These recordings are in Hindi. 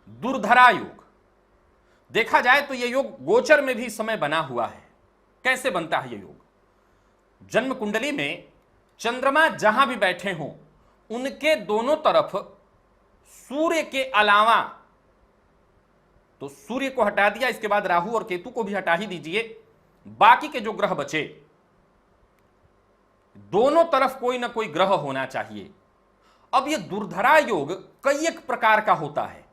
दुर्धरा योग। देखा जाए तो यह योग गोचर में भी इस समय बना हुआ है। कैसे बनता है यह योग? जन्म कुंडली में चंद्रमा जहां भी बैठे हों उनके दोनों तरफ सूर्य के अलावा, तो सूर्य को हटा दिया, इसके बाद राहु और केतु को भी हटा ही दीजिए, बाकी के जो ग्रह बचे दोनों तरफ कोई ना कोई ग्रह होना चाहिए। अब यह दुर्धरा योग कई एक प्रकार का होता है,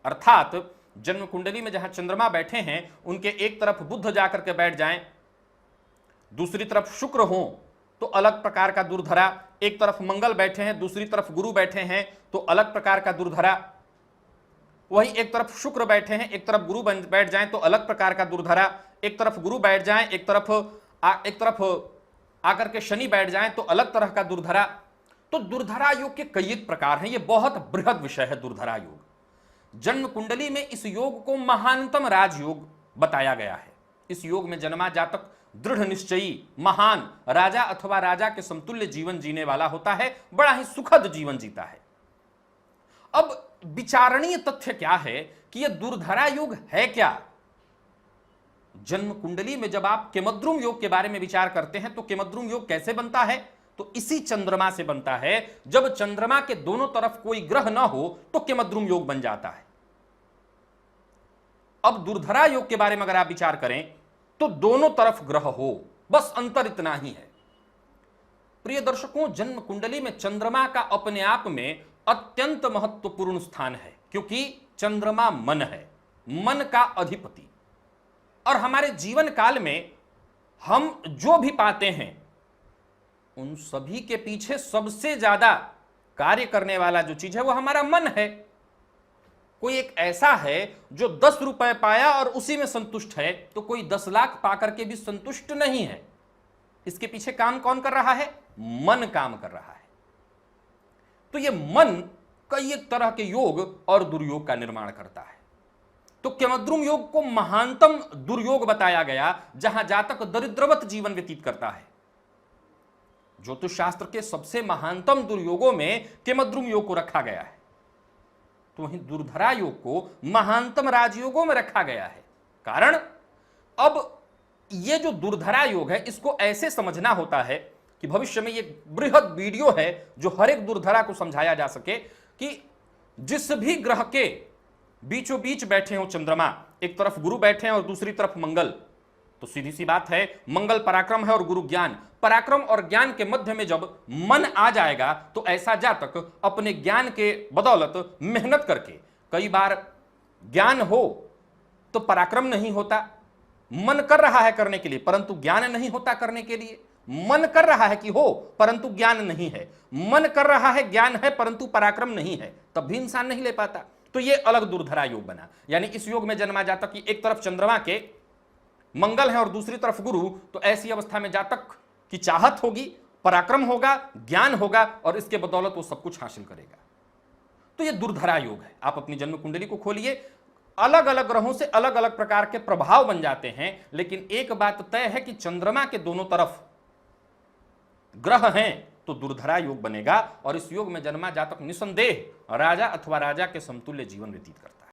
अर्थात जन्म कुंडली में जहां चंद्रमा बैठे हैं उनके एक तरफ बुध जाकर के बैठ जाएं, दूसरी तरफ शुक्र हो तो अलग प्रकार का दुर्धरा, एक तरफ मंगल बैठे हैं दूसरी तरफ गुरु बैठे हैं तो अलग प्रकार का दुर्धरा, वही एक तरफ शुक्र बैठे हैं एक तरफ गुरु बैठ जाएं तो अलग प्रकार का दुर्धरा, एक तरफ गुरु बैठ जाएं एक तरफ आकर के शनि बैठ जाएं तो अलग तरह का दुर्धरा। तो दुर्धरा योग के कई एक प्रकार हैं, यह बहुत बृहद विषय है दुर्धरा योग। जन्म कुंडली में इस योग को महानतम राजयोग बताया गया है। इस योग में जन्मा जातक दृढ़ निश्चयी महान राजा अथवा राजा के समतुल्य जीवन जीने वाला होता है, बड़ा ही सुखद जीवन जीता है। अब विचारणीय तथ्य क्या है कि यह दुर्धरा योग है क्या? जन्म कुंडली में जब आप केमद्रुम योग के बारे में विचार करते हैं तो केमद्रुम योग कैसे बनता है? तो इसी चंद्रमा से बनता है। जब चंद्रमा के दोनों तरफ कोई ग्रह ना हो तो केमद्रुम योग बन जाता है। अब दुर्धरा योग के बारे में अगर आप विचार करें तो दोनों तरफ ग्रह हो, बस अंतर इतना ही है। प्रिय दर्शकों, जन्म कुंडली में चंद्रमा का अपने आप में अत्यंत महत्वपूर्ण स्थान है, क्योंकि चंद्रमा मन है, मन का अधिपति। और हमारे जीवन काल में हम जो भी पाते हैं उन सभी के पीछे सबसे ज्यादा कार्य करने वाला जो चीज है वो हमारा मन है। कोई एक ऐसा है जो 10 रुपए पाया और उसी में संतुष्ट है, तो कोई 10 लाख पाकर के भी संतुष्ट नहीं है। इसके पीछे काम कौन कर रहा है? मन काम कर रहा है। तो यह मन कई एक तरह के योग और दुर्योग का निर्माण करता है। तो केमद्रुम योग को महानतम दुर्योग बताया गया, जहां जातक दरिद्रवत जीवन व्यतीत करता है। ज्योतिष शास्त्र के सबसे महानतम दुर्योगों में केमद्रुम योग को रखा गया है, तो वहीं दुर्धरा योग को महानतम राजयोगों में रखा गया है। कारण अब ये जो दुर्धरा योग है इसको ऐसे समझना होता है कि भविष्य में ये बृहद वीडियो है जो हर एक दुर्धरा को समझाया जा सके कि जिस भी ग्रह के बीचों बीच बैठे हो चंद्रमा, एक तरफ गुरु बैठे हैं और दूसरी तरफ मंगल, तो सीधी सी बात है मंगल पराक्रम है और गुरु ज्ञान। पराक्रम और ज्ञान के मध्य में जब मन आ जाएगा तो ऐसा जातक अपने ज्ञान के बदौलत मेहनत करके, कई बार ज्ञान हो तो पराक्रम नहीं होता, मन कर रहा है करने के लिए परंतु ज्ञान नहीं होता करने के लिए, मन कर रहा है कि हो परंतु ज्ञान नहीं है, मन कर रहा है ज्ञान है परंतु पराक्रम नहीं है, तब भी इंसान नहीं ले पाता। तो ये अलग दुर्धरा योग बना। यानी इस योग में जन्मा जातक की एक तरफ चंद्रमा के मंगल है और दूसरी तरफ गुरु, तो ऐसी अवस्था में जातक की चाहत होगी, पराक्रम होगा, ज्ञान होगा और इसके बदौलत वो सब कुछ हासिल करेगा। तो ये दुर्धरा योग है। आप अपनी जन्म कुंडली को खोलिए, अलग अलग ग्रहों से अलग अलग प्रकार के प्रभाव बन जाते हैं, लेकिन एक बात तय है कि चंद्रमा के दोनों तरफ ग्रह हैं तो दुर्धरा योग बनेगा और इस योग में जन्मा जातक निसंदेह राजा अथवा राजा के समतुल्य जीवन व्यतीत करता है।